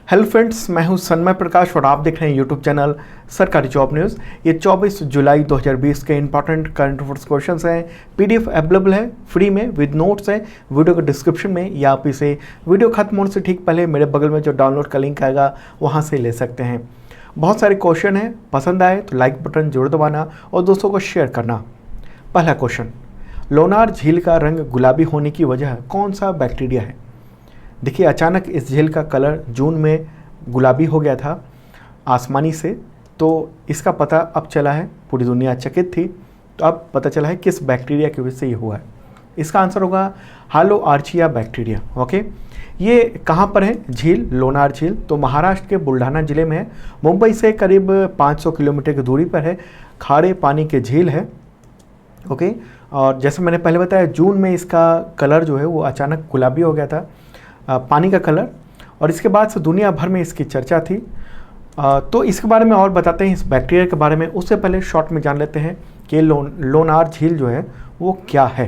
Hello friends, मैं हूं सन्मय प्रकाश और आप देख रहे हैं यूट्यूब चैनल सरकारी जॉब न्यूज़। ये 24 जुलाई 2020 के इंपॉर्टेंट करंट अफेयर्स क्वेश्चंस हैं। पीडीएफ अवेलेबल है फ्री में विद नोट्स है वीडियो के डिस्क्रिप्शन में, या आप इसे वीडियो खत्म होने से ठीक पहले मेरे बगल में जो डाउनलोड का लिंक आएगा वहाँ से ले सकते हैं। बहुत सारे क्वेश्चन हैं, पसंद आए तो लाइक बटन जरूर दबाना और दोस्तों को शेयर करना। पहला क्वेश्चन, लोनार झील का रंग गुलाबी होने की वजह कौन सा बैक्टीरिया है? देखिए, अचानक इस झील का कलर जून में गुलाबी हो गया था आसमानी से, तो इसका पता अब चला है। पूरी दुनिया चकित थी, तो अब पता चला है किस बैक्टीरिया की वजह से ये हुआ है। इसका आंसर होगा हालोआर्चिया बैक्टीरिया। ओके, ये कहाँ पर है झील? लोनार झील तो महाराष्ट्र के बुल्ढाना जिले में है। मुंबई से करीब 500 किलोमीटर की दूरी पर है। खारे पानी के झील है। ओके, और जैसे मैंने पहले बताया, जून में इसका कलर जो है वो अचानक गुलाबी हो गया था, पानी का कलर, और इसके बाद से दुनिया भर में इसकी चर्चा थी। तो इसके बारे में और बताते हैं, इस बैक्टीरिया के बारे में। उससे पहले शॉर्ट में जान लेते हैं कि लोनार झील जो है वो क्या है।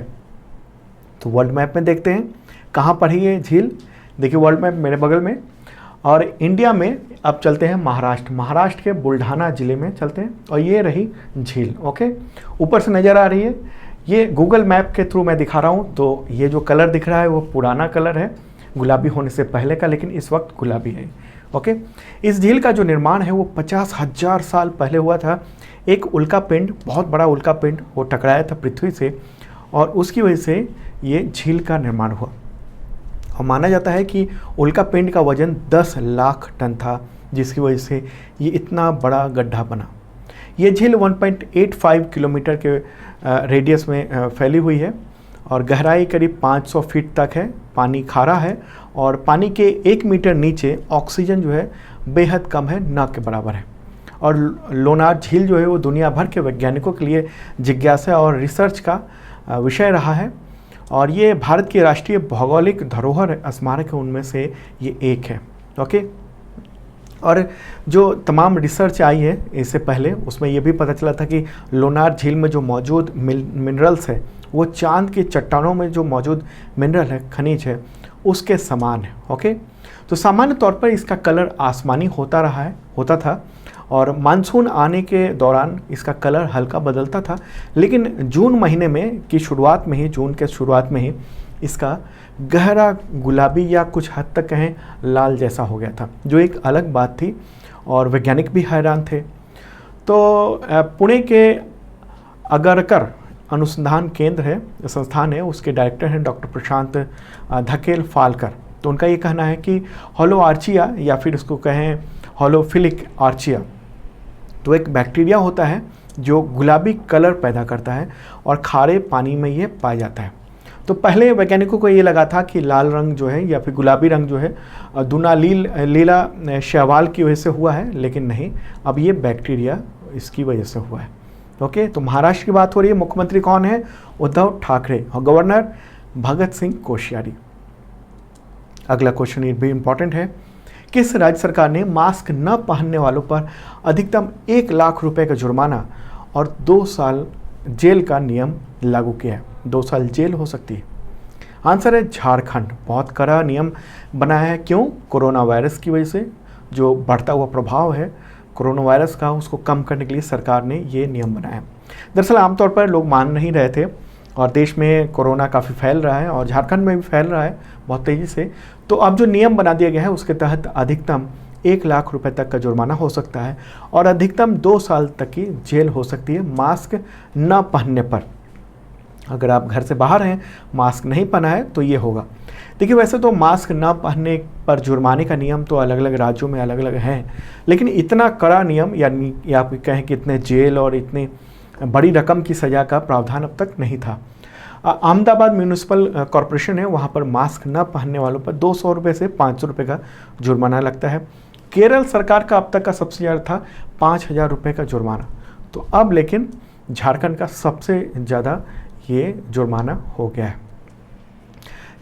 तो वर्ल्ड मैप में देखते हैं कहाँ पर है ये झील। देखिए, वर्ल्ड मैप मेरे बगल में, और इंडिया में अब चलते हैं महाराष्ट्र के बुल्ढाना ज़िले में चलते हैं, और ये रही झील। ओके, ऊपर से नज़र आ रही है। ये गूगल मैप के थ्रू मैं दिखा रहा हूँ। तो ये जो कलर दिख रहा है वो पुराना कलर है, गुलाबी होने से पहले का, लेकिन इस वक्त गुलाबी है। ओके, इस झील का जो निर्माण है वो 50,000 साल पहले हुआ था। एक उल्का पिंड, बहुत बड़ा उल्का पिंड, वो टकराया था पृथ्वी से, और उसकी वजह से ये झील का निर्माण हुआ। और माना जाता है कि उल्का पिंड का वजन 10 लाख टन था, जिसकी वजह से ये इतना बड़ा गड्ढा बना। ये झील 1.85 किलोमीटर के रेडियस में फैली हुई है, और गहराई करीब 500 फीट तक है। पानी खारा है, और पानी के 1 मीटर नीचे ऑक्सीजन जो है बेहद कम है, न के बराबर है। और लोनार झील जो है वो दुनिया भर के वैज्ञानिकों के लिए जिज्ञासा और रिसर्च का विषय रहा है। और ये भारत की राष्ट्रीय भौगोलिक धरोहर स्मारक है, उनमें से ये एक है। ओके, और जो तमाम रिसर्च आई है इससे पहले, उसमें ये भी पता चला था कि लोनार झील में जो मौजूद मिनरल्स है वो चांद की चट्टानों में जो मौजूद मिनरल है, खनिज है, उसके समान है। ओके, तो सामान्य तौर पर इसका कलर आसमानी होता था, और मानसून आने के दौरान इसका कलर हल्का बदलता था। लेकिन जून के शुरुआत में ही इसका गहरा गुलाबी या कुछ हद तक कहें लाल जैसा हो गया था, जो एक अलग बात थी, और वैज्ञानिक भी हैरान थे। तो पुणे के अगरकर अनुसंधान केंद्र है, संस्थान है, उसके डायरेक्टर हैं डॉक्टर प्रशांत धकेल फालकर। तो उनका ये कहना है कि होलोआर्चिया, या फिर इसको कहें होलोफिलिक आर्चिया, तो एक बैक्टीरिया होता है जो गुलाबी कलर पैदा करता है, और खारे पानी में ये पाया जाता है। तो पहले वैज्ञानिकों को ये लगा था कि लाल रंग जो है या फिर गुलाबी रंग जो है लीला शैवाल की वजह से हुआ है, लेकिन नहीं, अब ये बैक्टीरिया इसकी वजह से हुआ है। ओके, तो महाराष्ट्र की बात हो रही है। मुख्यमंत्री कौन है? उद्धव ठाकरे, और गवर्नर भगत सिंह कोश्यारी। अगला क्वेश्चन ये भी इंपॉर्टेंट है। किस राज्य सरकार ने मास्क न पहनने वालों पर अधिकतम 1 लाख रुपए का जुर्माना और 2 साल जेल का नियम लागू किया है? 2 साल जेल हो सकती है। आंसर है झारखंड। बहुत कड़ा नियम बनाया है। क्यों? कोरोना वायरस की वजह से जो बढ़ता हुआ प्रभाव है कोरोना वायरस का, उसको कम करने के लिए सरकार ने ये नियम बनाया। दरअसल आमतौर पर लोग मान नहीं रहे थे, और देश में कोरोना काफ़ी फैल रहा है, और झारखंड में भी फैल रहा है बहुत तेज़ी से। तो अब जो नियम बना दिया गया है उसके तहत अधिकतम 1 लाख रुपए तक का जुर्माना हो सकता है, और अधिकतम 2 साल तक की जेल हो सकती है मास्क न पहनने पर। अगर आप घर से बाहर हैं, मास्क नहीं पहना है, तो ये होगा। देखिए, वैसे तो मास्क न पहनने पर जुर्माने का नियम तो अलग अलग राज्यों में अलग अलग है, लेकिन इतना कड़ा नियम, या आप कहें कि इतने जेल और इतनी बड़ी रकम की सज़ा का प्रावधान अब तक नहीं था। अहमदाबाद म्यूनिसिपल कॉरपोरेशन है, वहाँ पर मास्क न पहनने वालों पर 200 रुपये से 500 रुपये का जुर्माना लगता है। केरल सरकार का अब तक का सबसे ज़्यादा था 5,000 रुपये का जुर्माना। तो अब लेकिन झारखंड का सबसे ज़्यादा ये जुर्माना हो गया है।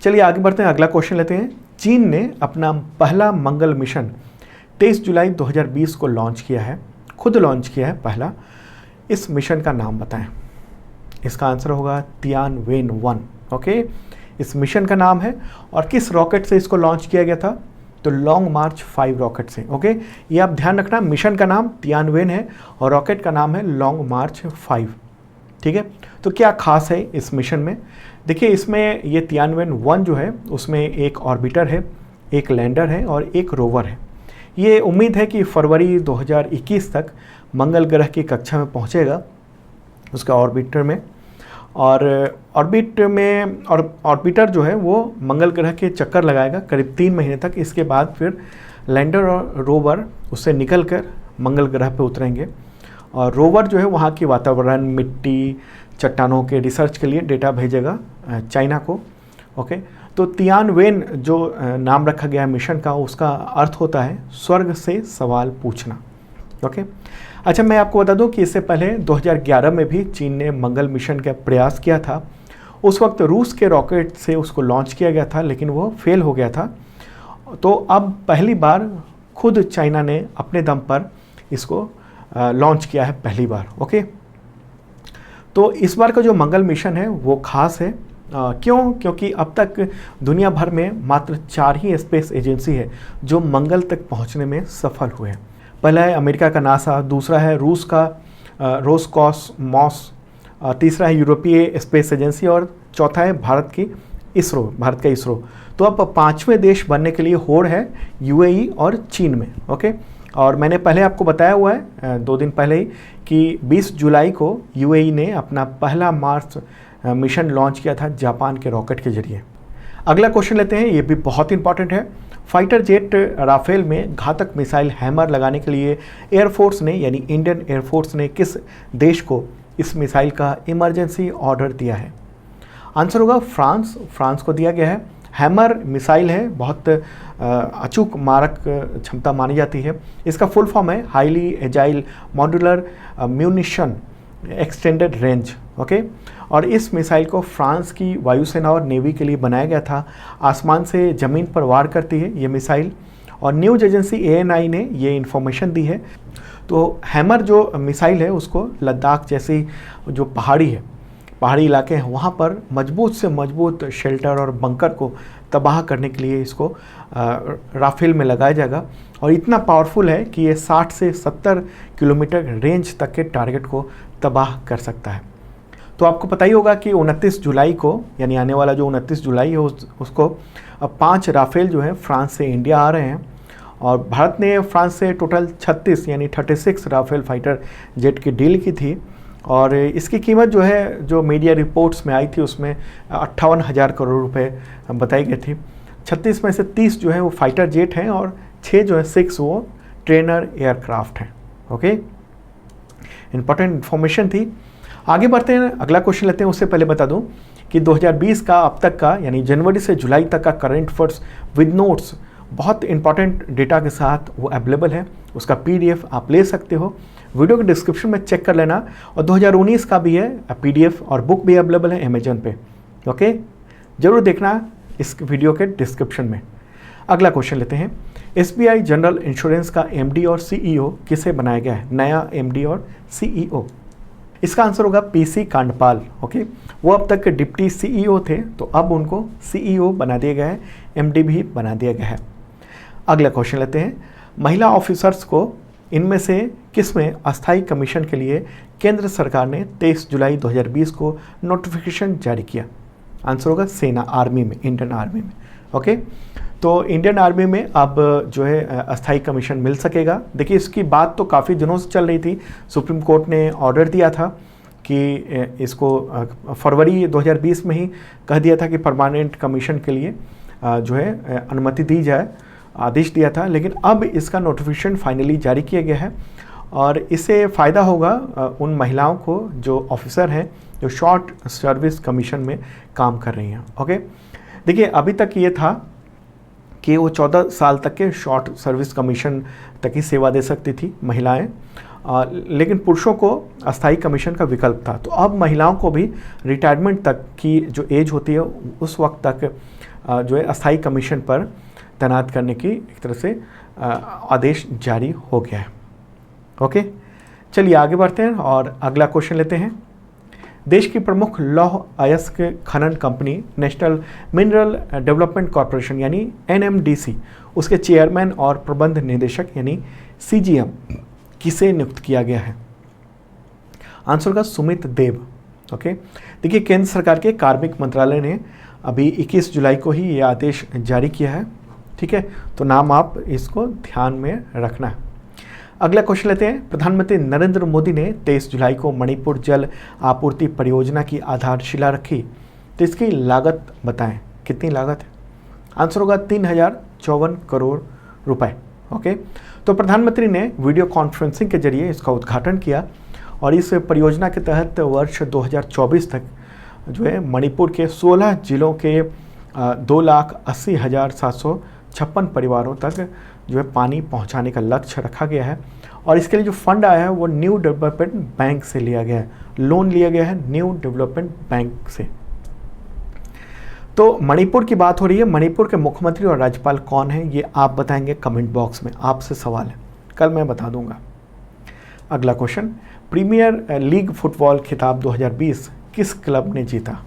चलिए आगे बढ़ते हैं, अगला क्वेश्चन लेते हैं। चीन ने अपना पहला मंगल मिशन 23 जुलाई 2020 को लॉन्च किया है, खुद लॉन्च किया है पहला। इस मिशन का नाम बताएं। इसका आंसर होगा तियानवेन 1। ओके, इस मिशन का नाम है, और किस रॉकेट से इसको लॉन्च किया गया था? तो लॉन्ग मार्च 5 रॉकेट से। ओके, ये आप ध्यान रखना, मिशन का नाम तियानवेन है और रॉकेट का नाम है लॉन्ग मार्च 5। ठीक है, तो क्या खास है इस मिशन में? देखिए, इसमें ये तियानवेन-1 जो है उसमें एक ऑर्बिटर है, एक लैंडर है और एक रोवर है। ये उम्मीद है कि फरवरी 2021 तक मंगल ग्रह की कक्षा में पहुंचेगा, उसका ऑर्बिटर में। और ऑर्बिटर जो है वो मंगल ग्रह के चक्कर लगाएगा करीब 3 महीने तक। इसके बाद फिर लैंडर और रोवर उससे निकलकर मंगल ग्रह पे उतरेंगे और रोवर जो है वहाँ की वातावरण, मिट्टी, चट्टानों के रिसर्च के लिए डेटा भेजेगा चाइना को। ओके, तो तियानवेन जो नाम रखा गया है मिशन का, उसका अर्थ होता है स्वर्ग से सवाल पूछना। ओके, अच्छा, मैं आपको बता दूं कि इससे पहले 2011 में भी चीन ने मंगल मिशन का प्रयास किया था। उस वक्त रूस के रॉकेट से उसको लॉन्च किया गया था, लेकिन वो फेल हो गया था। तो अब पहली बार खुद चाइना ने अपने दम पर इसको लॉन्च किया है पहली बार। ओके, तो इस बार का जो मंगल मिशन है वो खास है। क्यों? क्योंकि अब तक दुनिया भर में मात्र 4 ही स्पेस एजेंसी है जो मंगल तक पहुंचने में सफल हुए हैं। पहला है अमेरिका का नासा, दूसरा है रूस का रोसकॉसमॉस, तीसरा है यूरोपीय स्पेस एजेंसी और चौथा है भारत का इसरो। तो अब 5वें देश बनने के लिए होड़ है यूएई और चीन में। ओके, और मैंने पहले आपको बताया हुआ है 2 दिन पहले ही कि 20 जुलाई को यूएई ने अपना पहला मार्स मिशन लॉन्च किया था जापान के रॉकेट के जरिए। अगला क्वेश्चन लेते हैं, ये भी बहुत इंपॉर्टेंट है। फाइटर जेट राफेल में घातक मिसाइल हैमर लगाने के लिए एयरफोर्स ने यानी इंडियन एयरफोर्स ने किस देश को इस मिसाइल का इमरजेंसी ऑर्डर दिया है? आंसर होगा फ्रांस। फ्रांस को दिया गया है। हैमर मिसाइल है, बहुत अचूक मारक क्षमता मानी जाती है। इसका फुल फॉर्म है highly agile modular munition extended range. Okay, और इस मिसाइल को फ्रांस की वायुसेना और नेवी के लिए बनाया गया था। आसमान से ज़मीन पर वार करती है ये मिसाइल और न्यूज़ एजेंसी ANI ने ये इन्फॉर्मेशन दी है। तो हैमर जो मिसाइल है उसको लद्दाख जैसी जो पहाड़ी इलाके हैं वहाँ पर मजबूत से मजबूत शेल्टर और बंकर को तबाह करने के लिए इसको राफेल में लगाया जाएगा और इतना पावरफुल है कि ये 60 से 70 किलोमीटर रेंज तक के टारगेट को तबाह कर सकता है। तो आपको पता ही होगा कि 29 जुलाई को यानी आने वाला जो 29 जुलाई है उसको 5 राफेल जो है फ्रांस से इंडिया आ रहे हैं और भारत ने फ्रांस से टोटल 36 यानी 36 राफेल फाइटर जेट की डील की थी और इसकी कीमत जो है जो मीडिया रिपोर्ट्स में आई थी उसमें 58,000 करोड़ रुपए बताई गई थी। 36 में से 30 जो है वो फाइटर जेट हैं और 6 जो है 6 वो ट्रेनर एयरक्राफ्ट हैं। ओके, इंपॉर्टेंट इन्फॉर्मेशन थी। आगे बढ़ते हैं, अगला क्वेश्चन लेते हैं। उससे पहले बता दूं कि 2020 का अब तक का यानी जनवरी से जुलाई तक का करंट अफेयर्स विद नोट्स बहुत इंपॉर्टेंट डेटा के साथ वो अवेलेबल है। उसका PDF आप ले सकते हो, वीडियो के डिस्क्रिप्शन में चेक कर लेना। और 2019 का भी है PDF और बुक भी अवेलेबल है अमेजन पे। ओके, जरूर देखना इस वीडियो के डिस्क्रिप्शन में। अगला क्वेश्चन लेते हैं, SBI जनरल इंश्योरेंस का MD और CEO किसे बनाया गया है? नया MD और CEO, इसका आंसर होगा PC कांडपाल। ओके, वो अब तक डिप्टी CEO थे तो अब उनको CEO बना दिया गया है, MD भी बना दिया गया है। अगला क्वेश्चन लेते हैं, महिला ऑफिसर्स को इनमें से किस में अस्थायी कमीशन के लिए केंद्र सरकार ने 23 जुलाई 2020 को नोटिफिकेशन जारी किया? आंसर होगा सेना, आर्मी में, इंडियन आर्मी में। ओके, तो इंडियन आर्मी में अब जो है अस्थायी कमीशन मिल सकेगा। देखिए, इसकी बात तो काफ़ी दिनों से चल रही थी। सुप्रीम कोर्ट ने ऑर्डर दिया था कि इसको फरवरी 2020 में ही कह दिया था कि परमानेंट कमीशन के लिए जो है अनुमति दी जाए, आदेश दिया था। लेकिन अब इसका नोटिफिकेशन फाइनली जारी किया गया है और इससे फ़ायदा होगा उन महिलाओं को जो ऑफिसर हैं जो शॉर्ट सर्विस कमीशन में काम कर रही हैं। ओके, देखिए, अभी तक ये था कि वो 14 साल तक के शॉर्ट सर्विस कमीशन तक ही सेवा दे सकती थी महिलाएं, लेकिन पुरुषों को अस्थायी कमीशन का विकल्प था। तो अब महिलाओं को भी रिटायरमेंट तक की जो एज होती है उस वक्त तक जो है अस्थायी कमीशन पर तैनात करने की एक तरह से आदेश जारी हो गया है। ओके, चलिए आगे बढ़ते हैं और अगला क्वेश्चन लेते हैं। देश की प्रमुख लौह अयस्क खनन company national mineral development corporation यानी NMDC, उसके चेयरमैन और प्रबंध निदेशक यानी CGM किसे नियुक्त किया गया है? आंसर होगा सुमित देव। ओके, देखिए केंद्र सरकार के कार्मिक मंत्रालय ने अभी 21 जुलाई को ही ये आदेश जारी किया है। ठीक है, तो नाम आप इसको ध्यान में रखना है। अगला क्वेश्चन लेते हैं। प्रधानमंत्री नरेंद्र मोदी ने 23 जुलाई को मणिपुर जल आपूर्ति परियोजना की आधारशिला रखी, तो इसकी लागत बताएं, कितनी लागत है? आंसर होगा 3054 करोड़ रुपए। ओके, तो प्रधानमंत्री ने वीडियो कॉन्फ्रेंसिंग के जरिए इसका उद्घाटन किया और इस परियोजना के तहत वर्ष 2024 तक जो है मणिपुर के 16 जिलों के 2,80,756 परिवारों तक जो है पानी पहुंचाने का लक्ष्य रखा गया है। और इसके लिए जो फंड आया है वो न्यू डेवलपमेंट बैंक से लिया गया है, लोन लिया गया है न्यू डेवलपमेंट बैंक से। तो मणिपुर की बात हो रही है, मणिपुर के मुख्यमंत्री और राज्यपाल कौन है ये आप बताएंगे कमेंट बॉक्स में, आपसे सवाल है, कल मैं बता दूंगा। अगला क्वेश्चन, प्रीमियर लीग फुटबॉल खिताब 2020 किस क्लब ने जीता?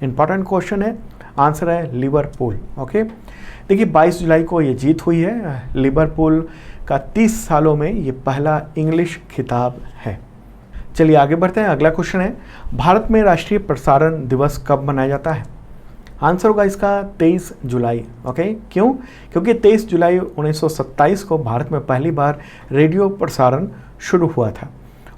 इंपॉर्टेंट क्वेश्चन है, आंसर है लिवरपूल। ओके, देखिए 22 जुलाई को ये जीत हुई है। लिवरपूल का 30 सालों में ये पहला इंग्लिश खिताब है। चलिए आगे बढ़ते हैं। अगला क्वेश्चन है, भारत में राष्ट्रीय प्रसारण दिवस कब मनाया जाता है? आंसर होगा इसका 23 जुलाई। ओके, क्यों? क्योंकि 23 जुलाई 1927 को भारत में पहली बार रेडियो प्रसारण शुरू हुआ था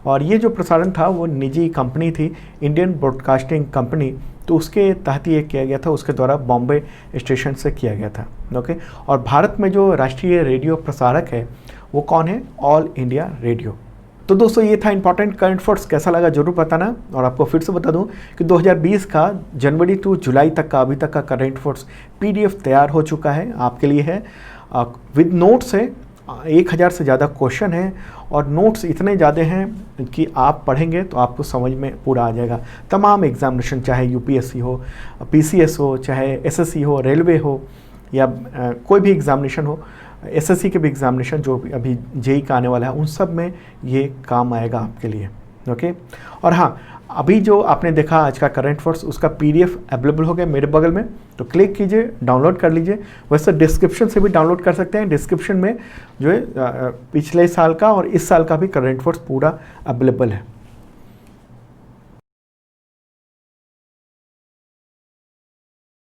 और ये जो प्रसारण था वो निजी कंपनी थी, इंडियन ब्रॉडकास्टिंग कंपनी, तो उसके तहत ये किया गया था, उसके द्वारा बॉम्बे स्टेशन से किया गया था। ओके, और भारत में जो राष्ट्रीय रेडियो प्रसारक है वो कौन है? All India radio. तो दोस्तों ये था इंपॉर्टेंट करंट अफेयर्स, कैसा लगा जरूर बताना। और आपको फिर से बता दूं कि 2020 का जनवरी टू जुलाई तक का अभी तक का करंट अफेयर्स PDF तैयार हो चुका है, आपके लिए है, विद नोट्स है। 1000 से ज़्यादा क्वेश्चन हैं और नोट्स इतने ज़्यादा हैं कि आप पढ़ेंगे तो आपको समझ में पूरा आ जाएगा। तमाम एग्जामिनेशन, चाहे UPSC हो, PCS हो, चाहे SSC हो, रेलवे हो या कोई भी एग्जामिनेशन हो, SSC के भी एग्जामिनेशन जो अभी JEE का आने वाला है, उन सब में ये काम आएगा आपके लिए। ओके, और हाँ, अभी जो आपने देखा आज का करंट अफेयर्स, उसका PDF अवेलेबल हो गया मेरे बगल में, तो क्लिक कीजिए, डाउनलोड कर लीजिए। वैसे डिस्क्रिप्शन से भी डाउनलोड कर सकते हैं, डिस्क्रिप्शन में जो है पिछले साल का और इस साल का भी करंट अफेयर्स पूरा अवेलेबल है।